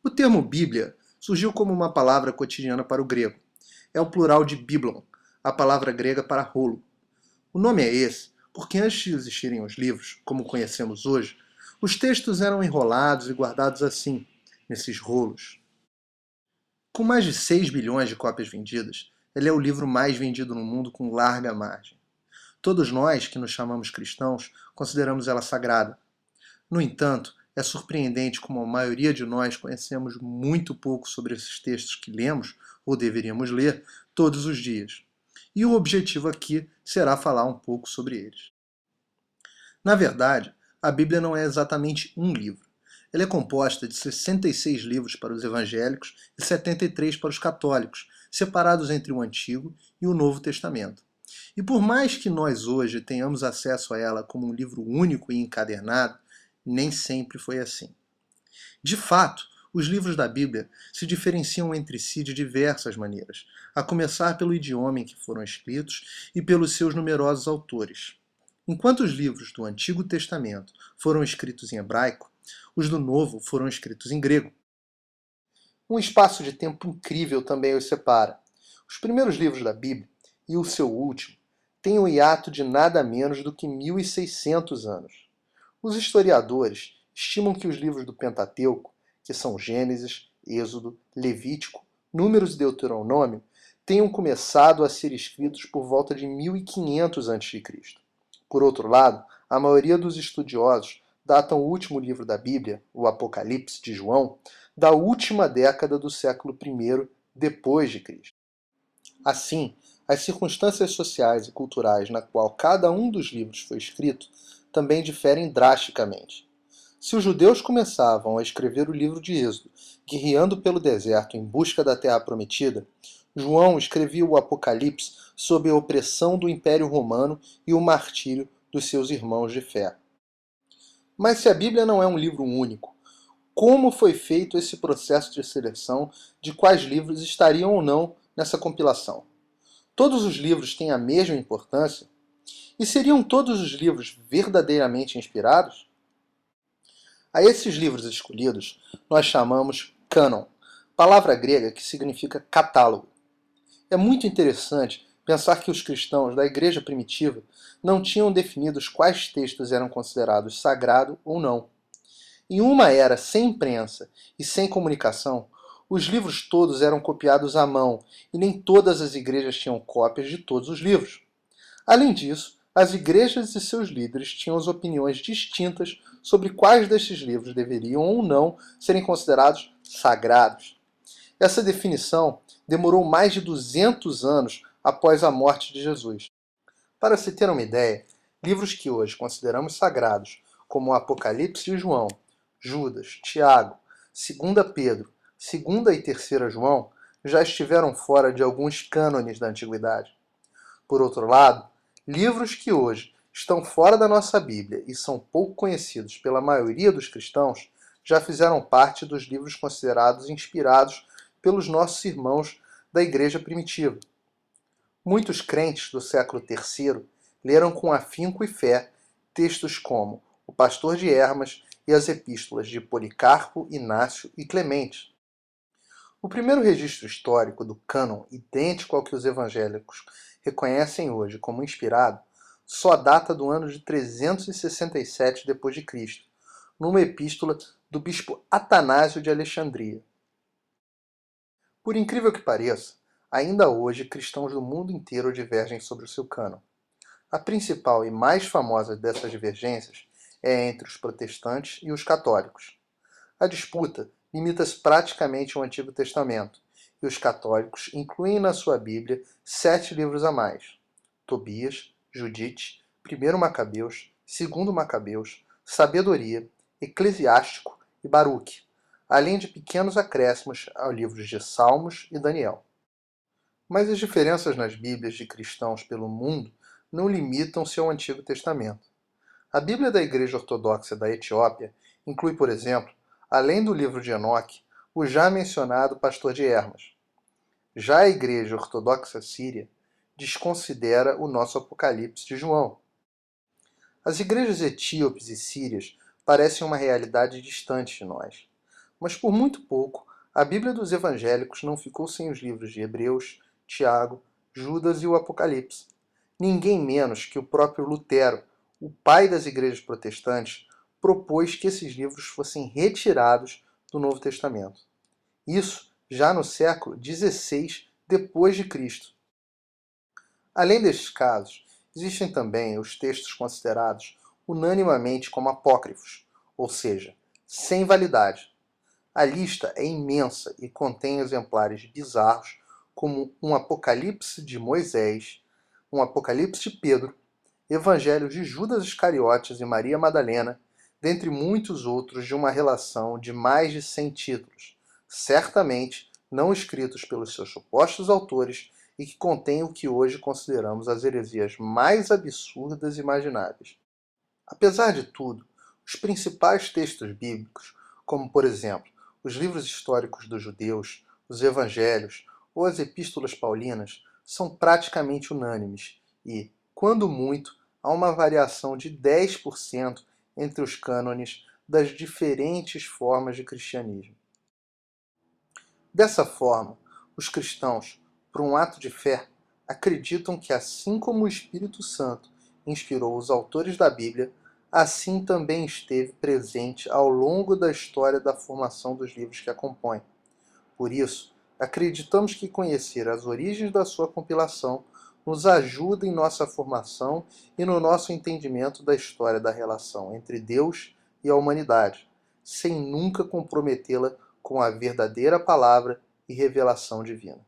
O termo Bíblia surgiu como uma palavra cotidiana para o grego. É o plural de biblon, a palavra grega para rolo. O nome é esse porque antes de existirem os livros, como conhecemos hoje, os textos eram enrolados e guardados assim, nesses rolos. Com mais de 6 bilhões de cópias vendidas, ele é o livro mais vendido no mundo com larga margem. Todos nós, que nos chamamos cristãos, consideramos ela sagrada. No entanto, é surpreendente como a maioria de nós conhecemos muito pouco sobre esses textos que lemos, ou deveríamos ler, todos os dias. E o objetivo aqui será falar um pouco sobre eles. Na verdade, a Bíblia não é exatamente um livro. Ela é composta de 66 livros para os evangélicos e 73 para os católicos, separados entre o Antigo e o Novo Testamento. E por mais que nós hoje tenhamos acesso a ela como um livro único e encadernado, nem sempre foi assim. De fato, os livros da Bíblia se diferenciam entre si de diversas maneiras, a começar pelo idioma em que foram escritos e pelos seus numerosos autores. Enquanto os livros do Antigo Testamento foram escritos em hebraico, os do Novo foram escritos em grego. Um espaço de tempo incrível também os separa. Os primeiros livros da Bíblia e o seu último têm um hiato de nada menos do que 1600 anos. Os historiadores estimam que os livros do Pentateuco, que são Gênesis, Êxodo, Levítico, Números e Deuteronômio, tenham começado a ser escritos por volta de 1500 a.C. Por outro lado, a maioria dos estudiosos datam o último livro da Bíblia, o Apocalipse de João, da última década do século I depois de Cristo. Assim, as circunstâncias sociais e culturais na qual cada um dos livros foi escrito também diferem drasticamente. Se os judeus começavam a escrever o livro de Êxodo, guerreando pelo deserto em busca da Terra Prometida, João escrevia o Apocalipse sob a opressão do Império Romano e o martírio dos seus irmãos de fé. Mas se a Bíblia não é um livro único, como foi feito esse processo de seleção de quais livros estariam ou não nessa compilação? Todos os livros têm a mesma importância? E seriam todos os livros verdadeiramente inspirados? A esses livros escolhidos nós chamamos cânon, palavra grega que significa catálogo. É muito interessante pensar que os cristãos da igreja primitiva não tinham definido quais textos eram considerados sagrados ou não. Em uma era sem imprensa e sem comunicação, os livros todos eram copiados à mão e nem todas as igrejas tinham cópias de todos os livros. Além disso, as igrejas e seus líderes tinham as opiniões distintas sobre quais destes livros deveriam ou não serem considerados sagrados. Essa definição demorou mais de 200 anos após a morte de Jesus. Para se ter uma ideia, livros que hoje consideramos sagrados, como o Apocalipse de João, Judas, Tiago, 2 Pedro, 2 e 3 João, já estiveram fora de alguns cânones da antiguidade. Por outro lado, livros que hoje estão fora da nossa Bíblia e são pouco conhecidos pela maioria dos cristãos já fizeram parte dos livros considerados inspirados pelos nossos irmãos da igreja primitiva. Muitos crentes do século III leram com afinco e fé textos como O Pastor de Hermas e as epístolas de Policarpo, Inácio e Clemente. O primeiro registro histórico do cânon, idêntico ao que os evangélicos reconhecem hoje como inspirado, só data do ano de 367 d.C., numa epístola do bispo Atanásio de Alexandria. Por incrível que pareça, ainda hoje cristãos do mundo inteiro divergem sobre o seu cânon. A principal e mais famosa dessas divergências é entre os protestantes e os católicos. A disputa limita-se praticamente ao Antigo Testamento, e os católicos incluem na sua Bíblia 7 livros a mais: Tobias, Judite, 1 Macabeus, 2 Macabeus, Sabedoria, Eclesiástico e Baruque, além de pequenos acréscimos aos livros de Salmos e Daniel. Mas as diferenças nas Bíblias de cristãos pelo mundo não limitam-se ao Antigo Testamento. A Bíblia da Igreja Ortodoxa da Etiópia inclui, por exemplo, além do livro de Enoque, o já mencionado Pastor de Hermas. Já a Igreja Ortodoxa Síria desconsidera o nosso Apocalipse de João. As igrejas etíopes e sírias parecem uma realidade distante de nós. Mas por muito pouco, a Bíblia dos evangélicos não ficou sem os livros de Hebreus, Tiago, Judas e o Apocalipse. Ninguém menos que o próprio Lutero, o pai das igrejas protestantes, propôs que esses livros fossem retirados do Novo Testamento. Isso já no século XVI depois de Cristo. Além destes casos, existem também os textos considerados unanimemente como apócrifos, ou seja, sem validade. A lista é imensa e contém exemplares bizarros como um Apocalipse de Moisés, um Apocalipse de Pedro, Evangelhos de Judas Iscariotes e Maria Madalena, dentre muitos outros de uma relação de mais de 100 títulos, certamente não escritos pelos seus supostos autores e que contêm o que hoje consideramos as heresias mais absurdas imagináveis. Apesar de tudo, os principais textos bíblicos, como por exemplo os livros históricos dos judeus, os evangelhos ou as epístolas paulinas, são praticamente unânimes e, quando muito, há uma variação de 10% entre os cânones das diferentes formas de cristianismo. Dessa forma, os cristãos, por um ato de fé, acreditam que, assim como o Espírito Santo inspirou os autores da Bíblia, assim também esteve presente ao longo da história da formação dos livros que a compõem. Por isso, acreditamos que conhecer as origens da sua compilação nos ajuda em nossa formação e no nosso entendimento da história da relação entre Deus e a humanidade, sem nunca comprometê-la com a verdadeira palavra e revelação divina.